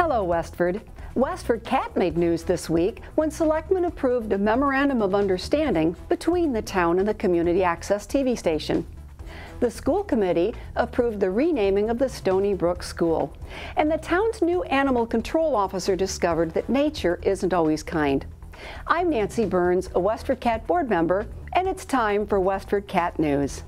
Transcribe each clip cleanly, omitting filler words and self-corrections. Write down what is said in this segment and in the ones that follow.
Hello, Westford. WestfordCAT made news this week when selectmen approved a memorandum of understanding between the town and the community access TV station. The school committee approved the renaming of the Stony Brook School, and the town's new animal control officer discovered that nature isn't always kind. I'm Nancy Burns, a WestfordCAT board member, and it's time for WestfordCAT News.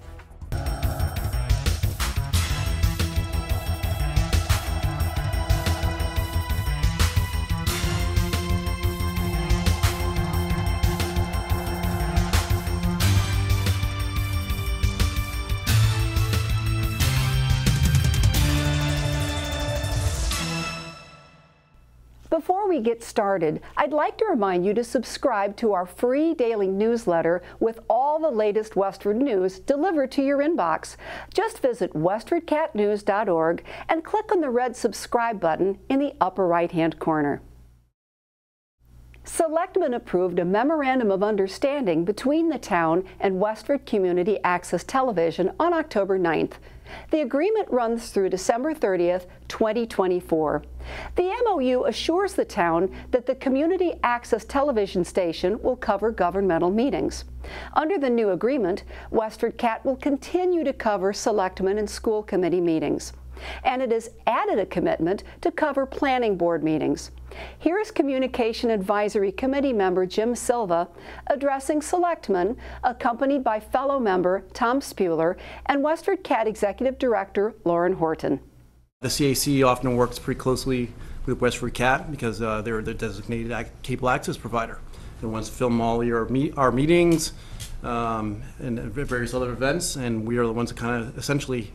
Before we get started, I'd like to remind you to subscribe to our free daily newsletter with all the latest Westford news delivered to your inbox. Just visit westfordcatnews.org and click on the red subscribe button in the upper right-hand corner. Selectmen approved a memorandum of understanding between the town and Westford Community Access Television on October 9th. The agreement runs through December 30th, 2024. The MOU assures the town that the community access television station will cover governmental meetings. Under the new agreement, WestfordCAT will continue to cover selectmen and school committee meetings. And it has added a commitment to cover planning board meetings. Here is Communication Advisory Committee member Jim Silva addressing selectmen, accompanied by fellow member Tom Spuler and WestfordCAT Executive Director Lauren Horton. The CAC often works pretty closely with WestfordCAT because they're the designated cable access provider. They want to film all our meetings and various other events, and we are the ones that kind of essentially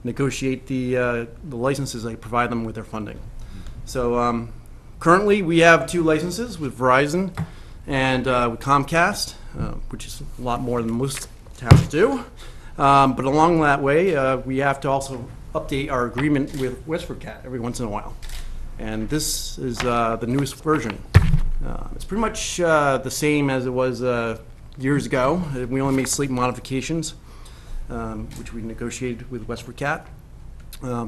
negotiate the licenses they provide them with their funding. So currently we have 2 licenses with Verizon and with Comcast, which is a lot more than most towns do. But along that way, we have to also update our agreement with WestfordCAT every once in a while. And this is the newest version. It's pretty much the same as it was years ago. We only made slight modifications, which we negotiated with WestfordCAT.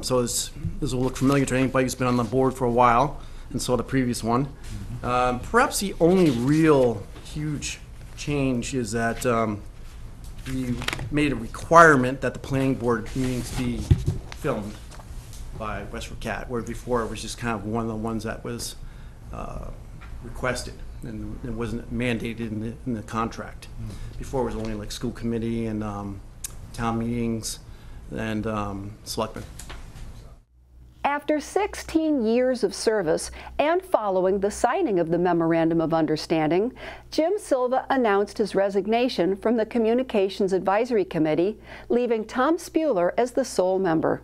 So this will look familiar to anybody who's been on the board for a while and saw the previous one. Perhaps the only real huge change is that we made a requirement that the planning board meetings be filmed by WestfordCAT, where before it was just kind of one of the ones that was requested and it wasn't mandated in the contract. Before it was only like school committee and town meetings and selectmen. After 16 years of service and following the signing of the Memorandum of Understanding, Jim Silva announced his resignation from the Communications Advisory Committee, leaving Tom Spuler as the sole member.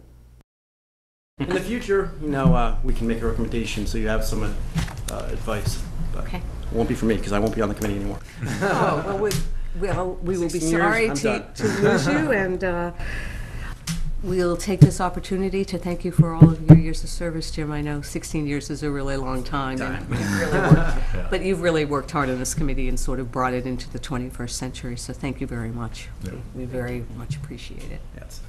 In the future, you know, we can make a recommendation so you have some advice. But okay. It won't be for me because I won't be on the committee anymore. Oh, well, we will be sorry to lose you, and we'll take this opportunity to thank you for all of your years of service, Jim. I know 16 years is a really long time, and but you've really worked hard on this committee and sort of brought it into the 21st century, so thank you very much. Yeah. We very much appreciate it. Yes.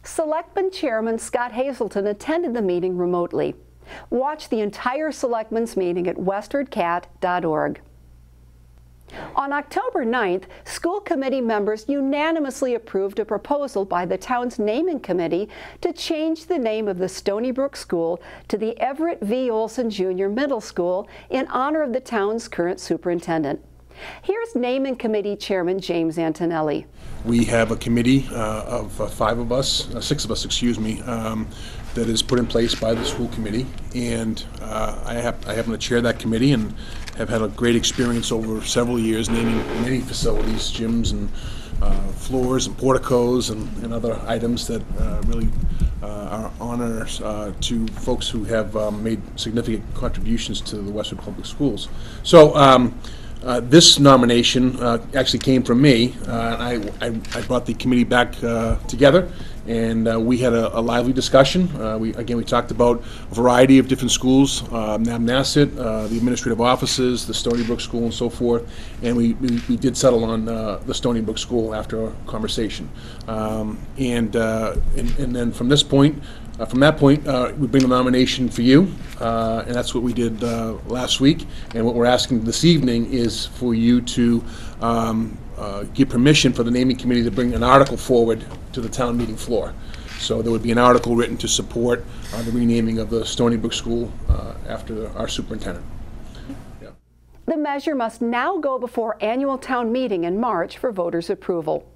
Selectman Chairman Scott Hazelton attended the meeting remotely. Watch the entire Selectmen's meeting at westfordcat.org. On October 9th, school committee members unanimously approved a proposal by the town's naming committee to change the name of the Stony Brook School to the Everett V. Olson Jr. Middle School in honor of the town's current superintendent. Here's naming committee chairman James Antonelli. We have a committee of 6 of us, excuse me, that is put in place by the school committee, and I happen to chair that committee and have had a great experience over several years naming many facilities, gyms and floors and porticos and other items that really are honors to folks who have made significant contributions to the Westford Public Schools. So this nomination actually came from me. I brought the committee back together, and we had a lively discussion. We talked about a variety of different schools, Namnasset, the administrative offices, the Stony Brook School, and so forth. And we did settle on the Stony Brook School after our conversation. And then from this point, From that point, we bring the nomination for you, and that's what we did last week. And what we're asking this evening is for you to give permission for the naming committee to bring an article forward to the town meeting floor. So there would be an article written to support the renaming of the Stony Brook School after our superintendent. Yeah. The measure must now go before annual town meeting in March for voters' approval.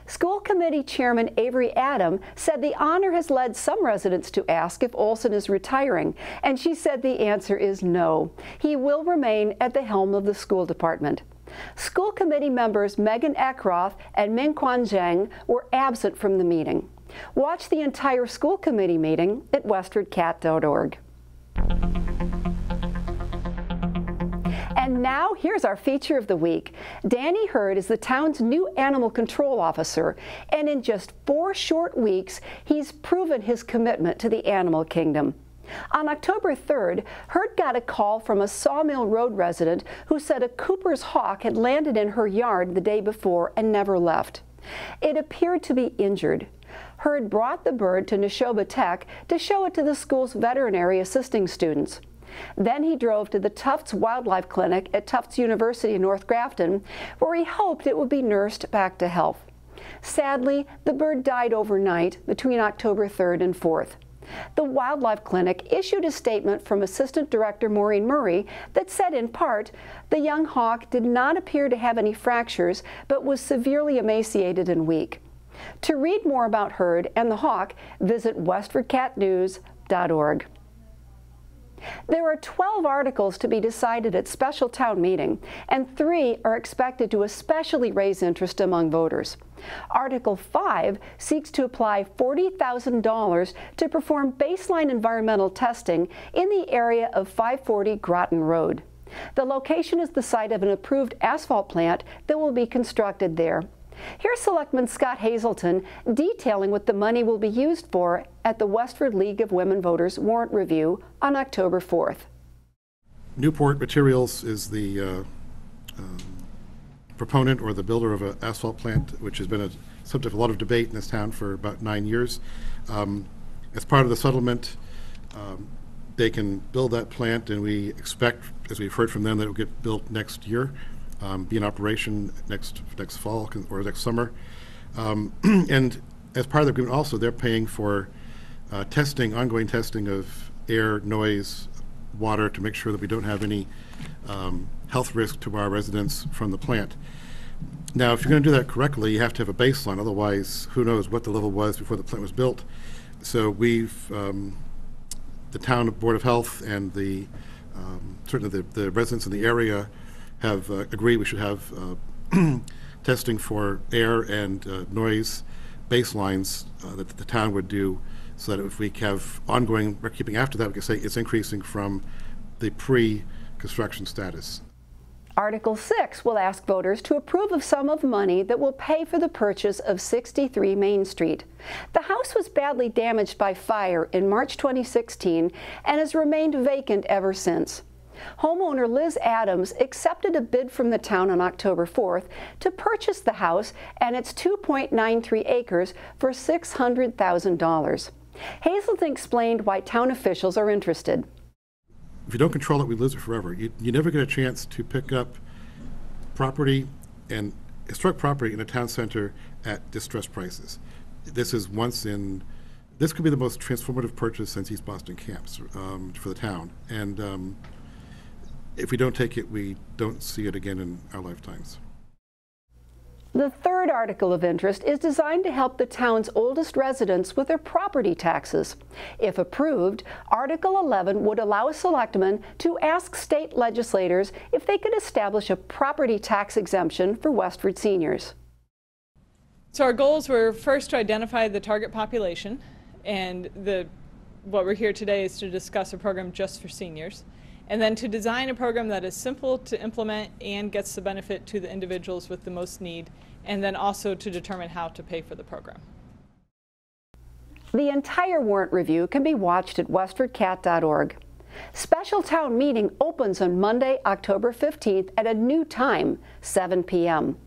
School Committee Chairman Avery Adam said the honor has led some residents to ask if Olson is retiring, and she said the answer is no. He will remain at the helm of the school department. School committee members Megan Eckroth and Mingquan Zhang were absent from the meeting. Watch the entire school committee meeting at WestfordCAT.org. And now, here's our feature of the week. Danny Hurd is the town's new animal control officer, and in just 4 short weeks, he's proven his commitment to the animal kingdom. On October 3rd, Hurd got a call from a Sawmill Road resident who said a Cooper's hawk had landed in her yard the day before and never left. It appeared to be injured. Hurd brought the bird to Neshoba Tech to show it to the school's veterinary assisting students. Then he drove to the Tufts Wildlife Clinic at Tufts University in North Grafton, where he hoped it would be nursed back to health. Sadly, the bird died overnight between October 3rd and 4th. The Wildlife Clinic issued a statement from Assistant Director Maureen Murray that said in part, the young hawk did not appear to have any fractures, but was severely emaciated and weak. To read more about Hurd and the hawk, visit WestfordCatNews.org. There are 12 articles to be decided at special town meeting, and 3 are expected to especially raise interest among voters. Article 5 seeks to apply $40,000 to perform baseline environmental testing in the area of 540 Groton Road. The location is the site of an approved asphalt plant that will be constructed there. Here's Selectman Scott Hazelton detailing what the money will be used for at the Westford League of Women Voters warrant review on October 4th. Newport Materials is the proponent or the builder of an asphalt plant, which has been a subject of a lot of debate in this town for about 9 years. As part of the settlement, they can build that plant, and we expect, as we've heard from them, that it will get built next year. Be in operation next fall or next summer. And as part of the agreement also, they're paying for testing, ongoing testing of air, noise, water, to make sure that we don't have any health risk to our residents from the plant. Now, if you're going to do that correctly, you have to have a baseline. Otherwise, who knows what the level was before the plant was built. So we've, the town Board of Health and the certainly the residents in the area have agreed we should have testing for air and noise baselines that the town would do, so that if we have ongoing record-keeping after that, we can say it's increasing from the pre-construction status. Article 6 will ask voters to approve of sum of money that will pay for the purchase of 63 Main Street. The house was badly damaged by fire in March 2016 and has remained vacant ever since. Homeowner Liz Adams accepted a bid from the town on October 4th to purchase the house and its 2.93 acres for $600,000. Hazelton explained why town officials are interested. If you don't control it, we lose it forever. You never get a chance to pick up property and historic property in a town center at distressed prices. This is this could be the most transformative purchase since East Boston Camps for the town. And if we don't take it, we don't see it again in our lifetimes. The third article of interest is designed to help the town's oldest residents with their property taxes. If approved, Article 11 would allow a selectman to ask state legislators if they could establish a property tax exemption for Westford seniors. So our goals were first to identify the target population, and what we're here today is to discuss a program just for seniors. And then to design a program that is simple to implement and gets the benefit to the individuals with the most need, and then also to determine how to pay for the program. The entire warrant review can be watched at WestfordCAT.org. Special town meeting opens on Monday, October 15th at a new time, 7 p.m.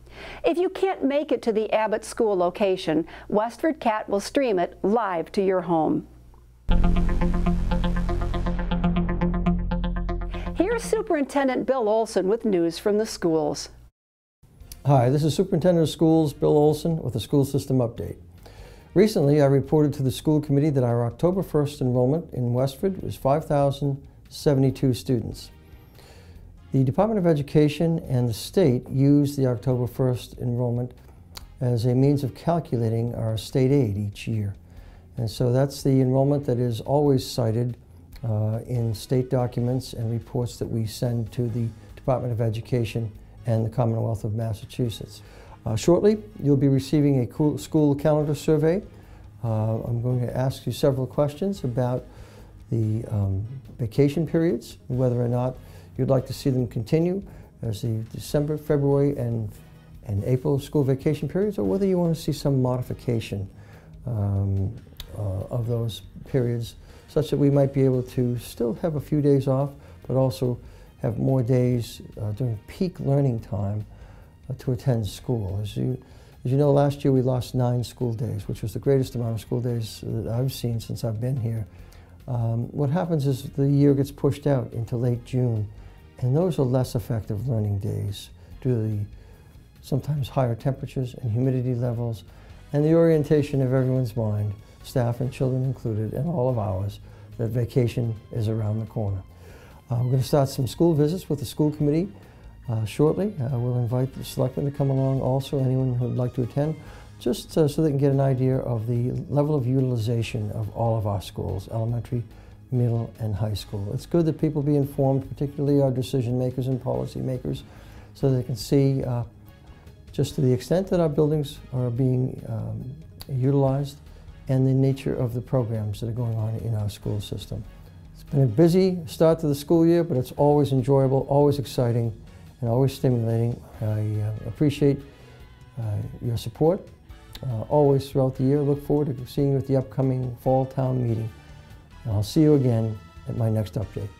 If you can't make it to the Abbott School location, WestfordCAT will stream it live to your home. Here's Superintendent Bill Olson with news from the schools. Hi, this is Superintendent of Schools Bill Olson with a school system update. Recently, I reported to the school committee that our October 1st enrollment in Westford was 5,072 students. The Department of Education and the state use the October 1st enrollment as a means of calculating our state aid each year. And so that's the enrollment that is always cited in state documents and reports that we send to the Department of Education and the Commonwealth of Massachusetts. Shortly, you'll be receiving a school calendar survey. I'm going to ask you several questions about the vacation periods, whether or not you'd like to see them continue as the December, February, and April school vacation periods, or whether you want to see some modification of those periods, such that we might be able to still have a few days off, but also have more days during peak learning time to attend school. As you know, last year we lost 9 school days, which was the greatest amount of school days that I've seen since I've been here. What happens is the year gets pushed out into late June, and those are less effective learning days due to the sometimes higher temperatures and humidity levels, and the orientation of everyone's mind, staff and children included, and all of ours, that vacation is around the corner. We're going to start some school visits with the school committee shortly. We'll invite the selectmen to come along also, anyone who would like to attend, just so they can get an idea of the level of utilization of all of our schools, elementary, middle, and high school. It's good that people be informed, particularly our decision makers and policy makers, so they can see just to the extent that our buildings are being utilized and the nature of the programs that are going on in our school system. It's been a busy start to the school year, but it's always enjoyable, always exciting, and always stimulating. I appreciate your support always throughout the year. Look forward to seeing you at the upcoming Fall Town Meeting. And I'll see you again at my next update.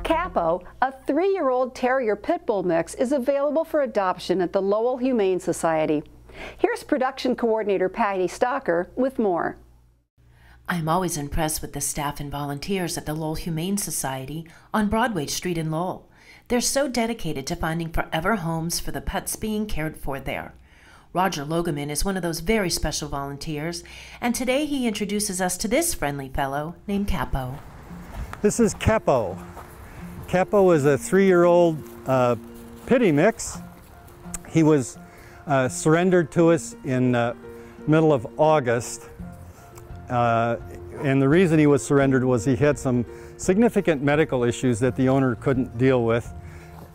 Capo, a 3-year-old Terrier Pit Bull mix, is available for adoption at the Lowell Humane Society. Here's production coordinator Patty Stocker with more. I'm always impressed with the staff and volunteers at the Lowell Humane Society on Broadway Street in Lowell. They're so dedicated to finding forever homes for the pets being cared for there. Roger Logeman is one of those very special volunteers, and today he introduces us to this friendly fellow named Capo. This is Capo. Capo is a 3-year-old pitty mix. He was surrendered to us in middle of August. And the reason he was surrendered was he had some significant medical issues that the owner couldn't deal with.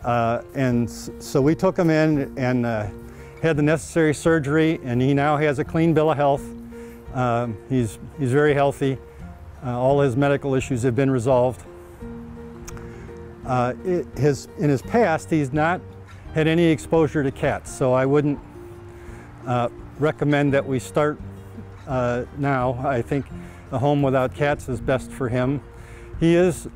And so we took him in and had the necessary surgery, and he now has a clean bill of health. He's very healthy. All his medical issues have been resolved. In his past, he's not had any exposure to cats, so I wouldn't recommend that we start now. I think a home without cats is best for him. He is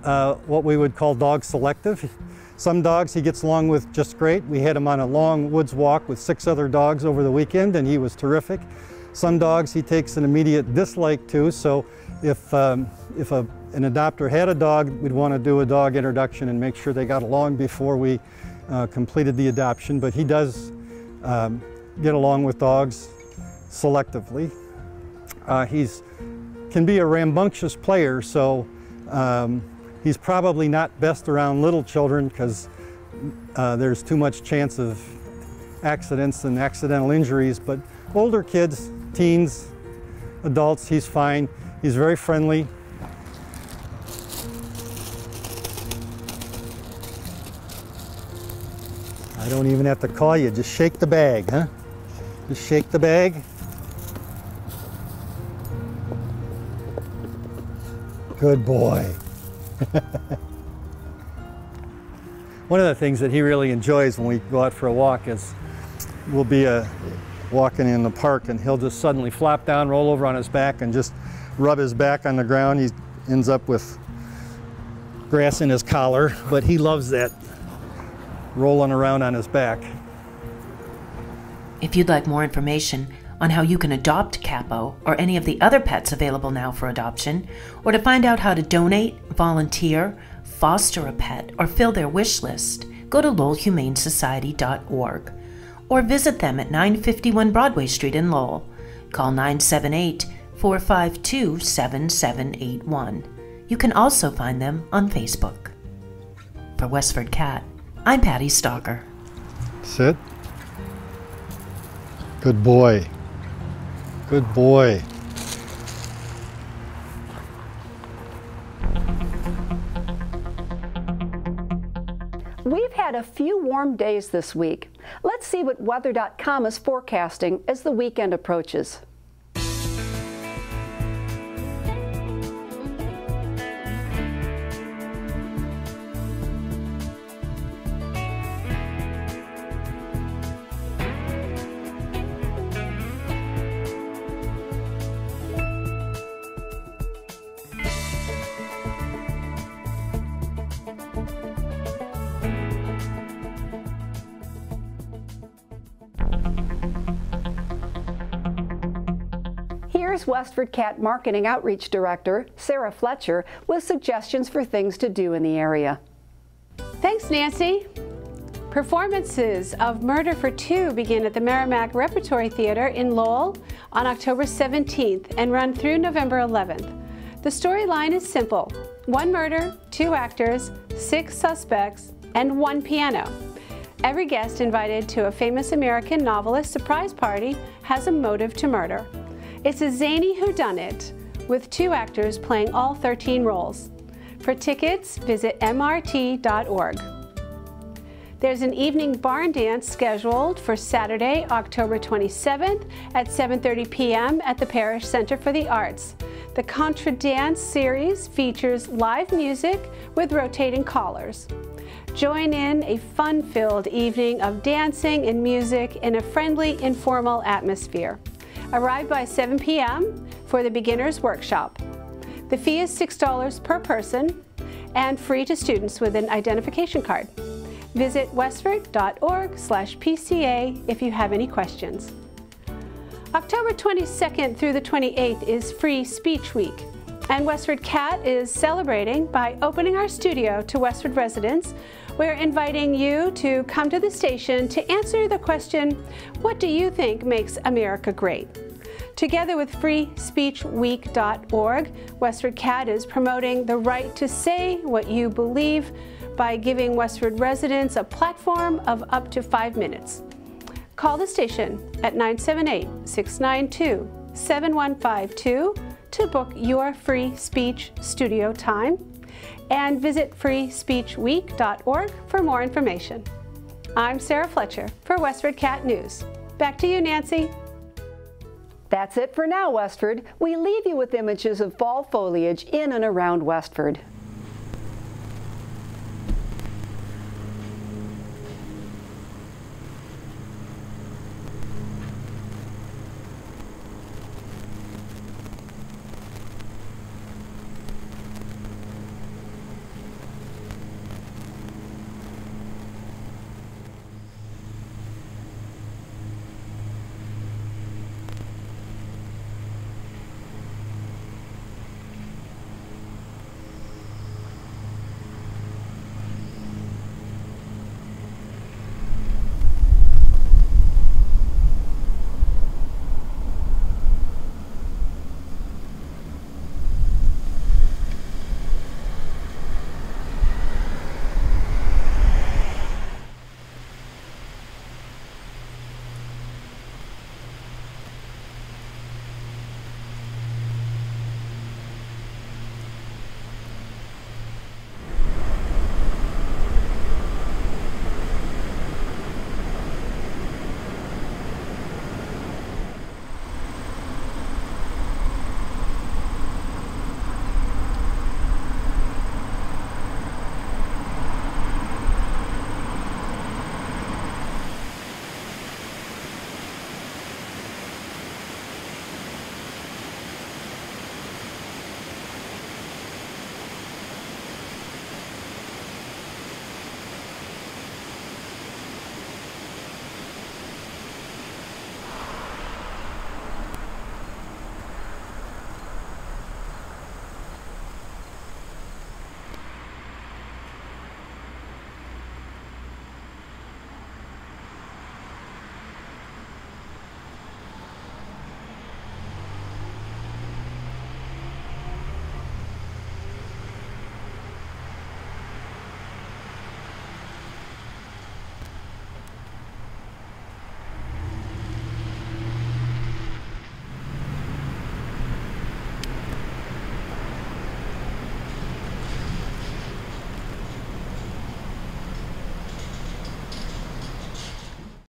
what we would call dog selective. Some dogs he gets along with just great. We had him on a long woods walk with 6 other dogs over the weekend, and he was terrific. Some dogs he takes an immediate dislike to, so if an adopter had a dog, we'd want to do a dog introduction and make sure they got along before we completed the adoption. But he does get along with dogs selectively. He can be a rambunctious player, so he's probably not best around little children because there's too much chance of accidents and accidental injuries. But older kids, teens, adults, he's fine. He's very friendly. I don't even have to call you, just shake the bag, huh? Just shake the bag. Good boy. One of the things that he really enjoys when we go out for a walk is we'll be walking in the park and he'll just suddenly flop down, roll over on his back and just rub his back on the ground. He ends up with grass in his collar, but he loves that rolling around on his back. If you'd like more information, on how you can adopt Capo or any of the other pets available now for adoption, or to find out how to donate, volunteer, foster a pet, or fill their wish list, go to lowellhumanesociety.org or visit them at 951 Broadway Street in Lowell. Call 978-452-7781. You can also find them on Facebook. For Westford Cat, I'm Patty Stalker. Sit. Good boy. Good boy. We've had a few warm days this week. Let's see what weather.com is forecasting as the weekend approaches. Here's WestfordCAT Marketing Outreach Director, Sarah Fletcher, with suggestions for things to do in the area. Thanks, Nancy. Performances of Murder for Two begin at the Merrimack Repertory Theater in Lowell on October 17th and run through November 11th. The storyline is simple: 1 murder, 2 actors, 6 suspects, and 1 piano. Every guest invited to a famous American novelist surprise party has a motive to murder. It's a zany whodunit with 2 actors playing all 13 roles. For tickets, visit mrt.org. There's an evening barn dance scheduled for Saturday, October 27th at 7:30 p.m. at the Parish Center for the Arts. The Contra Dance series features live music with rotating callers. Join in a fun-filled evening of dancing and music in a friendly, informal atmosphere. Arrive by 7 p.m. for the beginner's workshop. The fee is $6 per person and free to students with an identification card. Visit westford.org/PCA if you have any questions. October 22nd through the 28th is Free Speech Week, and WestfordCAT is celebrating by opening our studio to Westford residents. We're inviting you to come to the station to answer the question, what do you think makes America great? Together with freespeechweek.org, WestfordCAT is promoting the right to say what you believe by giving Westford residents a platform of up to 5 minutes. Call the station at 978-692-7152 to book your free speech studio time, and visit freespeechweek.org for more information. I'm Sarah Fletcher for WestfordCAT News. Back to you, Nancy. That's it for now, Westford. We leave you with images of fall foliage in and around Westford.